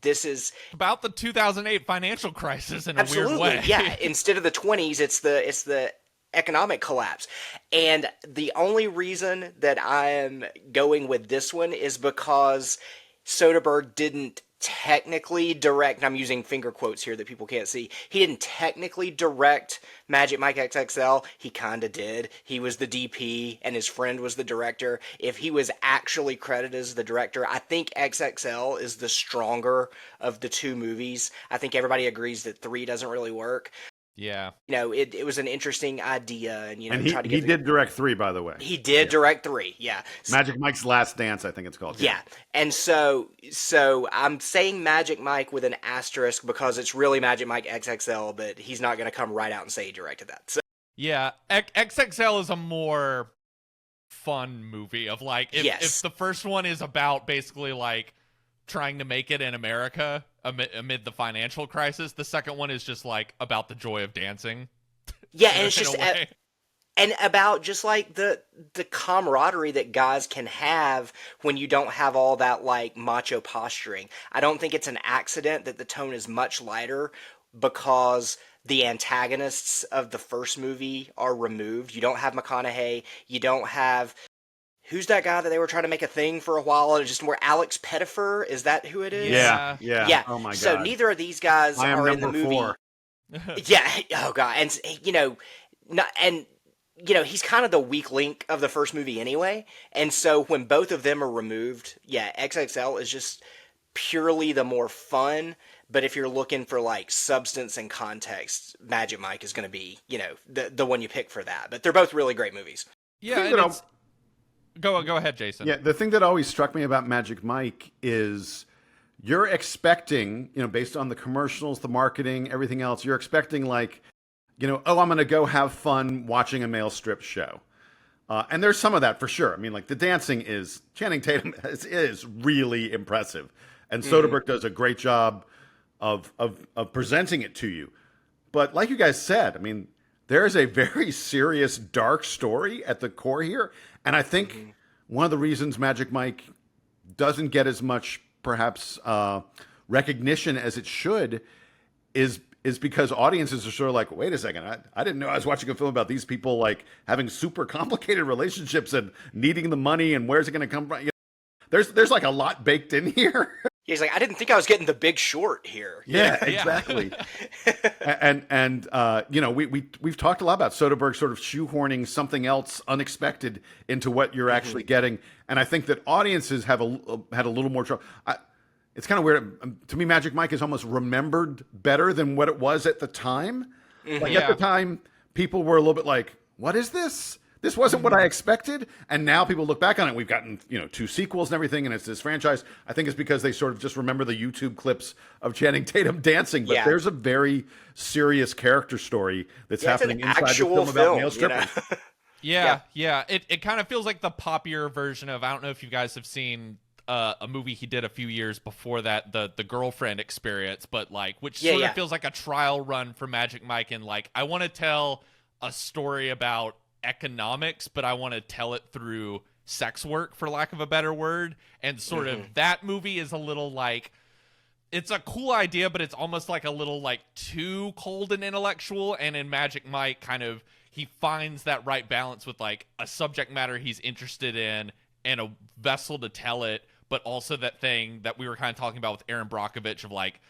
This is about the 2008 financial crisis in a absolutely, weird way. Yeah, instead of the 20s, it's the economic collapse. And the only reason that I am going with this one is because Soderbergh didn't technically direct, and I'm using finger quotes here that people can't see, he didn't technically direct Magic Mike XXL. He kind of did. He was the DP and his friend was the director. If he was actually credited as the director, I think XXL is the stronger of the two movies. I think everybody agrees that 3 doesn't really work. Yeah. It was an interesting idea, and he did direct 3, by the way. He did direct 3, yeah. Magic Mike's Last Dance, I think it's called. Yeah. And so I'm saying Magic Mike with an asterisk because it's really Magic Mike XXL, but he's not going to come right out and say he directed that. So. Yeah, XXL is a more fun movie of like if the first one is about basically like trying to make it in America amid the financial crisis, the second one is just like about the joy of dancing. Yeah, and it's just and about just like the camaraderie that guys can have when you don't have all that like macho posturing. I don't think it's an accident that the tone is much lighter because the antagonists of the first movie are removed. You don't have McConaughey. You don't have... Who's that guy that they were trying to make a thing for a while? And just more Alex Pettyfer? Is that who it is? Yeah. Oh my God. So neither of these guys are in the movie. 4. Yeah. Oh God. And he's kind of the weak link of the first movie anyway. And so when both of them are removed, XXL is just purely the more fun. But if you're looking for like substance and context, Magic Mike is going to be, the one you pick for that. But they're both really great movies. Yeah. Go ahead, Jason. Yeah, the thing that always struck me about Magic Mike is you're expecting, based on the commercials, the marketing, everything else, you're expecting like, I'm going to go have fun watching a male strip show. And there's some of that for sure. I mean, like the dancing Channing Tatum is really impressive. And Soderbergh does a great job of presenting it to you. But like you guys said, I mean, there is a very serious, dark story at the core here. And I think one of the reasons Magic Mike doesn't get as much, perhaps, recognition as it should is because audiences are sort of like, wait a second, I didn't know I was watching a film about these people like having super complicated relationships and needing the money and where's it going to come from? There's like a lot baked in here. He's like, I didn't think I was getting The Big Short here. Yeah, exactly. and you know, we've talked a lot about Soderbergh sort of shoehorning something else unexpected into what you're actually getting, and I think that audiences have had a little more trouble. It's kind of weird to me. Magic Mike is almost remembered better than what it was at the time. Like at the time, people were a little bit like, "What is this? This wasn't what I expected." And now people look back on it. We've gotten 2 sequels and everything, and it's this franchise. I think it's because they sort of just remember the YouTube clips of Channing Tatum dancing. But there's a very serious character story that's happening inside the film about male strippers. Yeah. It kind of feels like the poppier version of, I don't know if you guys have seen a movie he did a few years before that, the Girlfriend Experience, but like, which sort of feels like a trial run for Magic Mike, and like, I want to tell a story about economics, but I want to tell it through sex work, for lack of a better word. And sort of that movie is a little like, it's a cool idea, but it's almost like a little like too cold and intellectual. And in Magic Mike, kind of, he finds that right balance with like a subject matter he's interested in and a vessel to tell it, but also that thing that we were kind of talking about with Aaron Brockovich of like,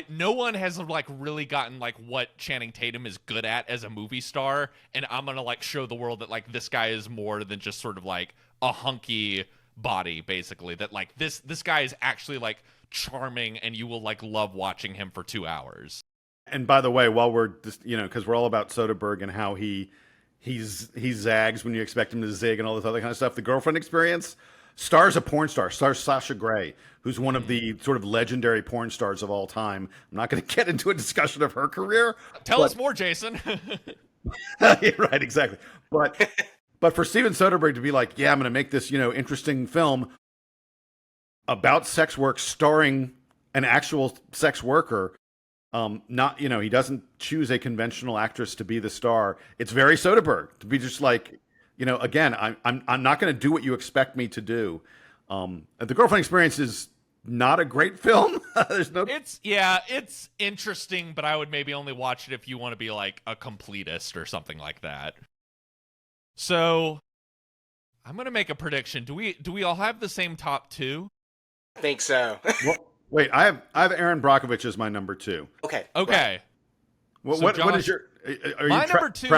no one has like really gotten like what Channing Tatum is good at as a movie star, and I'm gonna like show the world that like this guy is more than just sort of like a hunky body, basically. That like this guy is actually like charming, and you will like love watching him for 2 hours. And by the way, while we're just, because we're all about Soderbergh and how he zags when you expect him to zig and all this other kind of stuff, The Girlfriend Experience stars a porn star, stars Sasha Grey, who's one of the sort of legendary porn stars of all time. I'm not going to get into a discussion of her career. Tell us more, Jason. Right, exactly. But for Steven Soderbergh to be like, yeah, I'm going to make this, interesting film about sex work starring an actual sex worker. He doesn't choose a conventional actress to be the star. It's very Soderbergh to be just like, again, I'm not going to do what you expect me to do. The Girlfriend Experience is not a great film. It's interesting, but I would maybe only watch it if you want to be like a completist or something like that. So I'm going to make a prediction. Do we all have the same top 2? I think so. Well, wait, I have Aaron Brockovich as my number 2. Okay. Right. Well, so what Josh, is your? Are my you number 2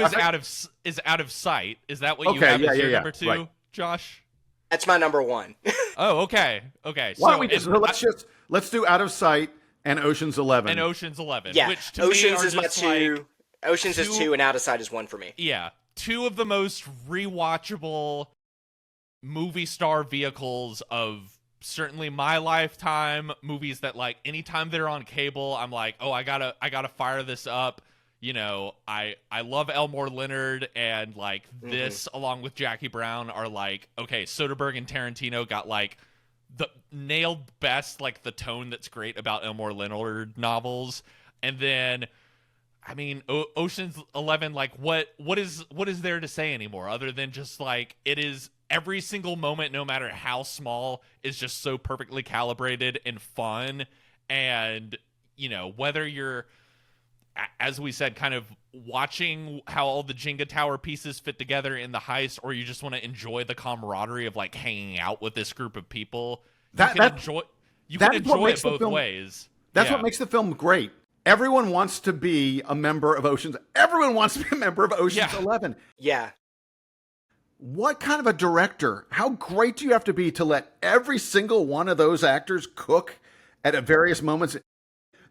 is out of sight. Is that what you have as your number 2, right. Josh? That's my number 1. Oh, okay. Why don't we let's do Out of Sight and Ocean's 11. And Ocean's 11. Yeah, Which to Ocean's me is my 2. Like Ocean's is 2, and Out of Sight is 1 for me. Yeah, 2 of the most rewatchable movie star vehicles of certainly my lifetime. Movies that like anytime they're on cable, I'm like, oh, I gotta fire this up. I love Elmore Leonard, and like this along with Jackie Brown are like, okay, Soderbergh and Tarantino got like the nailed best, like the tone that's great about Elmore Leonard novels. And then I mean, Ocean's 11, like what is there to say anymore other than just like it is every single moment, no matter how small, is just so perfectly calibrated and fun. And whether you're, as we said, kind of watching how all the Jenga tower pieces fit together in the heist, or you just want to enjoy the camaraderie of like hanging out with this group of people, you can enjoy it both ways. That's what makes the film great. Everyone wants to be a member of Ocean's. Everyone wants to be a member of Ocean's 11. Yeah. What kind of a director? How great do you have to be to let every single one of those actors cook at various moments?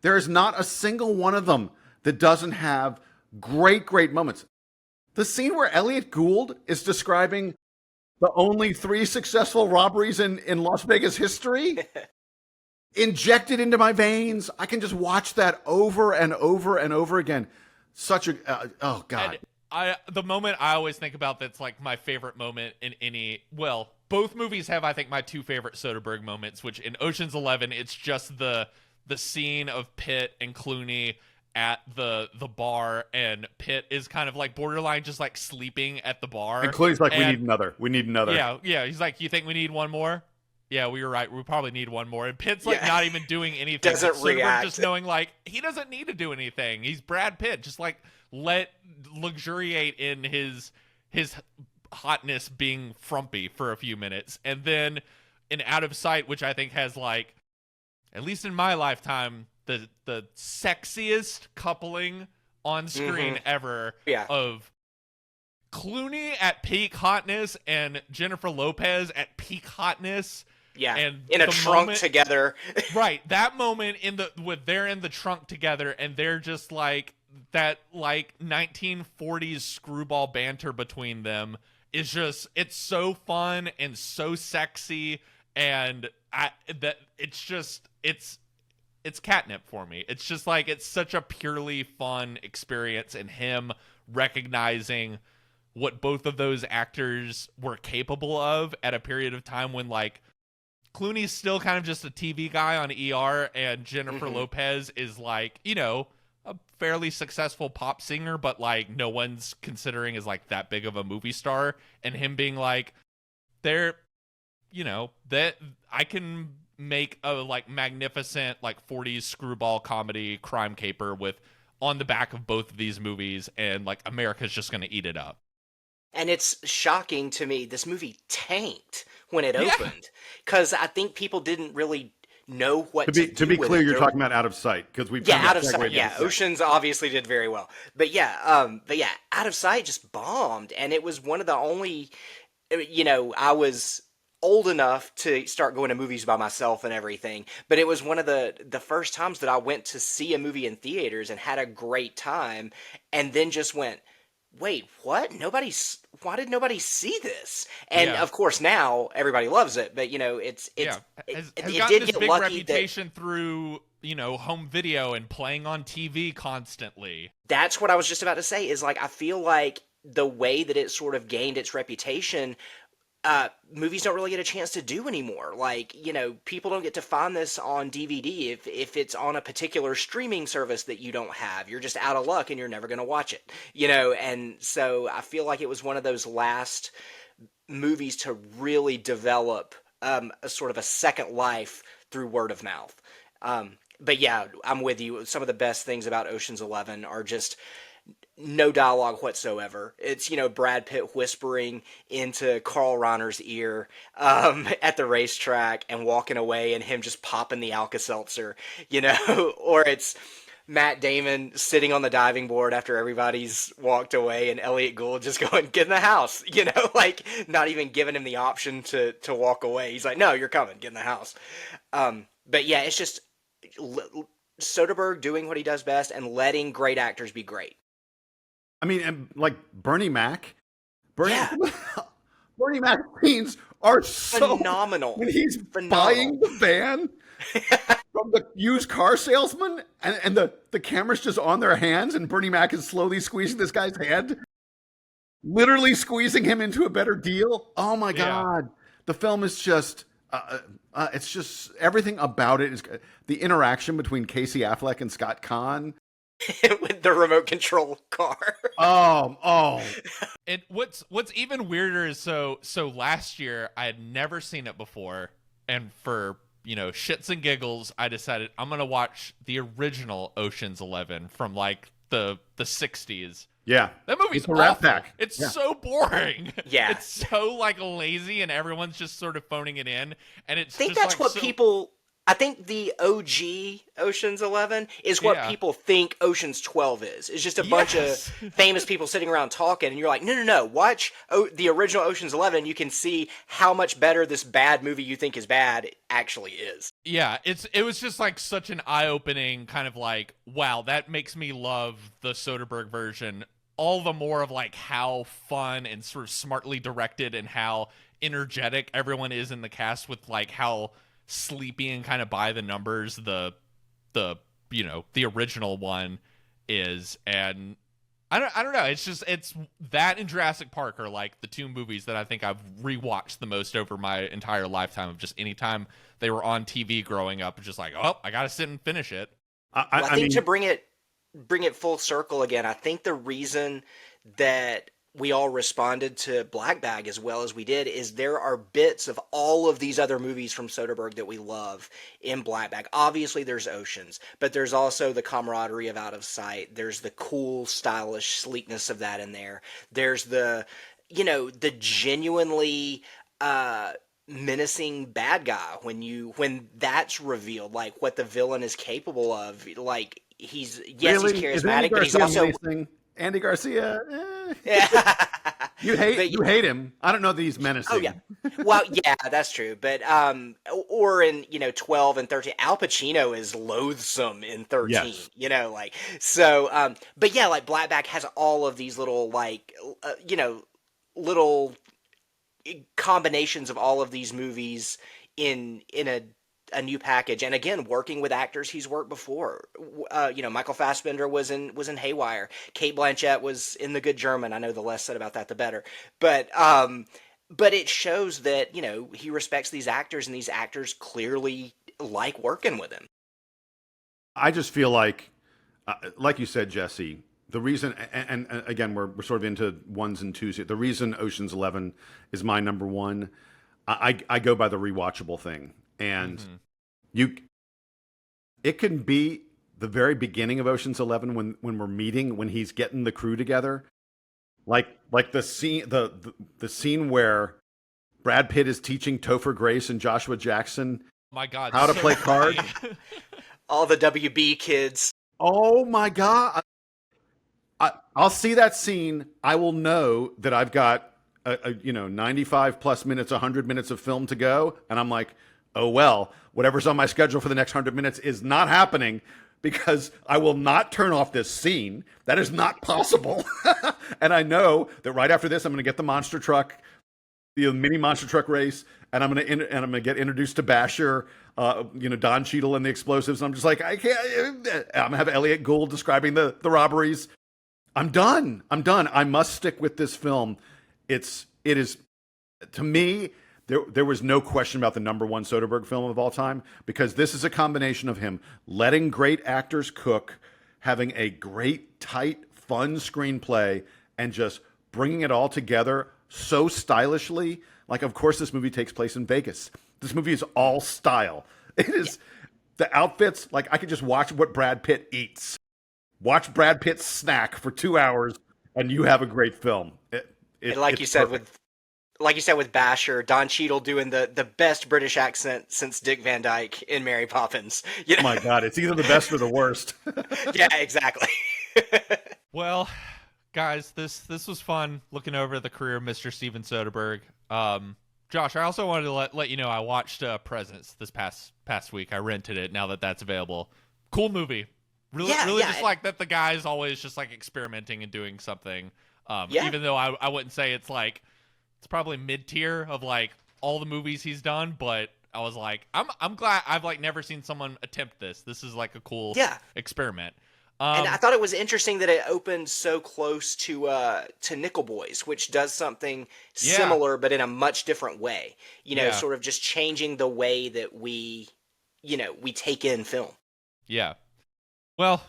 There is not a single one of them that doesn't have great moments. The scene where Elliot Gould is describing the only 3 successful robberies in Las Vegas history, injected into my veins. I can just watch that over and over and over again. Such a, oh God. The moment I always think about that's like my favorite moment in any, well, both movies have, I think, my 2 favorite Soderbergh moments, which in Ocean's 11, it's just the scene of Pitt and Clooney at the bar, and Pitt is kind of like borderline just like sleeping at the bar. And Clooney's like, we need another. We need another. Yeah. He's like, you think we need one more? Yeah, we were right. We probably need one more. And Pitt's like not even doing anything. Doesn't react. Just knowing like he doesn't need to do anything. He's Brad Pitt. Just like let luxuriate in his hotness being frumpy for a few minutes. And then in Out of Sight, which I think has like, at least in my lifetime, the sexiest coupling on screen ever of Clooney at peak hotness and Jennifer Lopez at peak hotness. Yeah, and in a trunk together. Right, that moment they're in the trunk together, and they're just like that, like 1940s screwball banter between them is just, it's so fun and so sexy, and it's catnip for me. It's just like, it's such a purely fun experience, and him recognizing what both of those actors were capable of at a period of time when like Clooney's still kind of just a TV guy on ER, and Jennifer Lopez is like, you know, a fairly successful pop singer, but like no one's considering as like that big of a movie star, and him being like, they're, you know, that I can make a like magnificent like 40s screwball comedy crime caper with on the back of both of these movies, and like America's just going to eat it up. And it's shocking to me, this movie tanked when it opened, because I think people didn't really know what to do. To be clear, you're talking about Out of Sight, because we've Out of Sight. Yeah, Oceans obviously did very well, but Out of Sight just bombed, and it was one of the only, you know, I was old enough to start going to movies by myself and everything, but it was one of the first times that I went to see a movie in theaters and had a great time, and then just went, wait, what? Why did nobody see this? And of course now everybody loves it, but you know, it has did gotten this get big lucky reputation through, you know, home video and playing on TV constantly. That's what I was just about to say, is like, I feel like the way that it sort of gained its reputation, movies don't really get a chance to do anymore. Like, you know, people don't get to find this on DVD if it's on a particular streaming service that you don't have. You're just out of luck and you're never going to watch it, you know? And so I feel like it was one of those last movies to really develop a sort of a second life through word of mouth. But yeah, I'm with you. Some of the best things about Ocean's 11 are just no dialogue whatsoever. It's, you know, Brad Pitt whispering into Carl Reiner's ear at the racetrack and walking away, and him just popping the Alka-Seltzer, you know, or it's Matt Damon sitting on the diving board after everybody's walked away, and Elliot Gould just going, get in the house, you know, like not even giving him the option to walk away. He's like, no, you're coming, get in the house. But yeah, it's just Soderbergh doing what he does best and letting great actors be great. I mean, like Bernie Mac. Bernie Mac scenes are so phenomenal. When he's buying the van from the used car salesman, and the camera's just on their hands, and Bernie Mac is slowly squeezing this guy's hand, literally squeezing him into a better deal. Oh my God. The film is just, it's just, everything about it is, the interaction between Casey Affleck and Scott Conn. With the remote control car. And what's even weirder is so last year I had never seen it before, and for, you know, shits and giggles, I decided I'm gonna watch the original Ocean's 11 from like the 60s. Yeah, that movie's awful. Rat Pack. It's so boring. Yeah, it's so like lazy, and everyone's just sort of phoning it in. And it's I think just that's like what people. I think the OG Ocean's 11 is what people think Ocean's 12 is. It's just a bunch of famous people sitting around talking, and you're like, no, watch the original Ocean's 11. You can see how much better this bad movie you think is bad actually is. Yeah, it was just like such an eye-opening kind of like, wow, that makes me love the Soderbergh version all the more, of like how fun and sort of smartly directed and how energetic everyone is in the cast, with like how sleepy and kind of by the numbers the you know, the original one is. And I don't know, it's that and Jurassic Park are like the two movies that I think I've rewatched the most over my entire lifetime, of just anytime they were on TV growing up, just like, oh, I gotta sit and finish it. I think to bring it bring it full circle again, I think the reason that we all responded to Black Bag as well as we did is there are bits of all of these other movies from Soderbergh that we love in Black Bag. Obviously, there's Oceans, but there's also the camaraderie of Out of Sight. There's the cool, stylish sleekness of that in there. There's the, the genuinely menacing bad guy when that's revealed, like what the villain is capable of. Like he's Really? he's Is Andy charismatic, but he's Garcia also menacing? Andy Garcia, yeah. you hate him. I don't know that he's menacing. Oh yeah, well yeah, that's true. But or in 12 and 13, Al Pacino is loathsome in 13. Yes. So. But yeah, like Blackback has all of these little little combinations of all of these movies in a new package, and again, working with actors he's worked before. Michael Fassbender was in Haywire. Cate Blanchett was in The Good German. I know the less said about that, the better. But it shows that he respects these actors, and these actors clearly like working with him. I just feel like you said, Jesse, the reason, and again, we're sort of into ones and twos here. The reason Ocean's 11 is my number one, I go by the rewatchable thing. And it can be the very beginning of Ocean's 11 when we're meeting, when he's getting the crew together, like the scene where Brad Pitt is teaching Topher Grace and Joshua Jackson my God, how to play cards. All the WB kids. Oh my God! I'll see that scene. I will know that I've got 95 plus minutes, 100 minutes of film to go, and I'm like, oh, well, whatever's on my schedule for the next 100 minutes is not happening because I will not turn off this scene. That is not possible. And I know that right after this, I'm going to get the monster truck, the mini monster truck race, and I'm going to get introduced to Basher, Don Cheadle and the explosives. And I'm just like, I can't. I'm going to have Elliot Gould describing the robberies. I'm done. I must stick with this film. It is, to me, There was no question about the number one Soderbergh film of all time, because this is a combination of him letting great actors cook, having a great, tight, fun screenplay, and just bringing it all together so stylishly. Like, of course, this movie takes place in Vegas. This movie is all style. It is the outfits. Like, I could just watch what Brad Pitt eats. Watch Brad Pitt snack for 2 hours, and you have a great film. And like you said, with Basher, Don Cheadle doing the best British accent since Dick Van Dyke in Mary Poppins. Oh my God, it's either the best or the worst. Yeah, exactly. Well, guys, this was fun looking over the career of Mr. Steven Soderbergh. Josh, I also wanted to let you know I watched Presence this past week. I rented it now that that's available. Cool movie. Really just like that the guy's always just like experimenting and doing something. Even though I wouldn't say it's like, it's probably mid-tier of like all the movies he's done, but I was like, I'm glad I've like never seen someone attempt this. This is like a cool experiment. And I thought it was interesting that it opened so close to Nickel Boys, which does something similar but in a much different way. Sort of just changing the way that we take in film. Yeah. Well,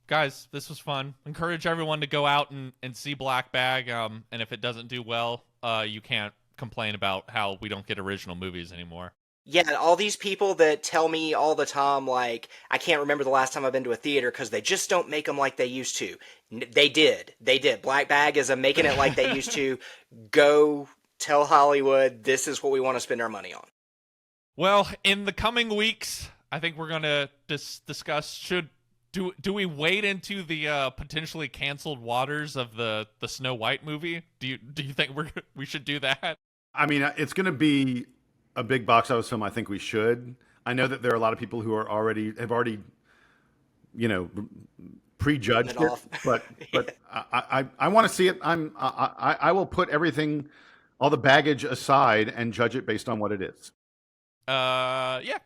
guys, this was fun. Encourage everyone to go out and see Black Bag. And if it doesn't do well, you can't complain about how we don't get original movies anymore. Yeah, all these people that tell me all the time, like, I can't remember the last time I've been to a theater because they just don't make them like they used to. They did. Black Bag is a making it like they used to. Go tell Hollywood this is what we want to spend our money on. Well, in the coming weeks, I think we're going to discuss do we wade into the potentially canceled waters of the Snow White movie? Do you think we should do that? I mean, it's going to be a big box office film. I think we should. I know that there are a lot of people who have already prejudged it, but I want to see it. I will put everything, all the baggage aside, and judge it based on what it is. Yeah.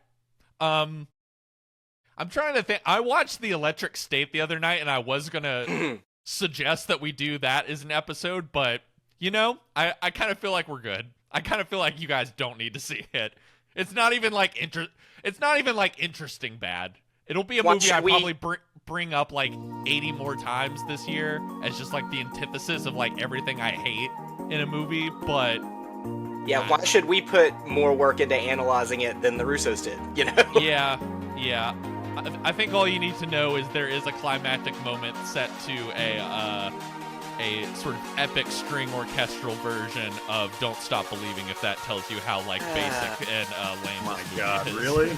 I'm trying to think. I watched The Electric State the other night, and I was gonna suggest that we do that as an episode, but I kind of feel like we're good. I kind of feel like you guys don't need to see it. It's not even like interesting bad. It'll be a movie I bring up like 80 more times this year as just like the antithesis of like everything I hate in a movie, but yeah, why should we put more work into analyzing it than the Russos did, you know? Yeah. I think all you need to know is there is a climactic moment set to a sort of epic string orchestral version of "Don't Stop Believing," if that tells you how like basic and lame My this movie God, is. really?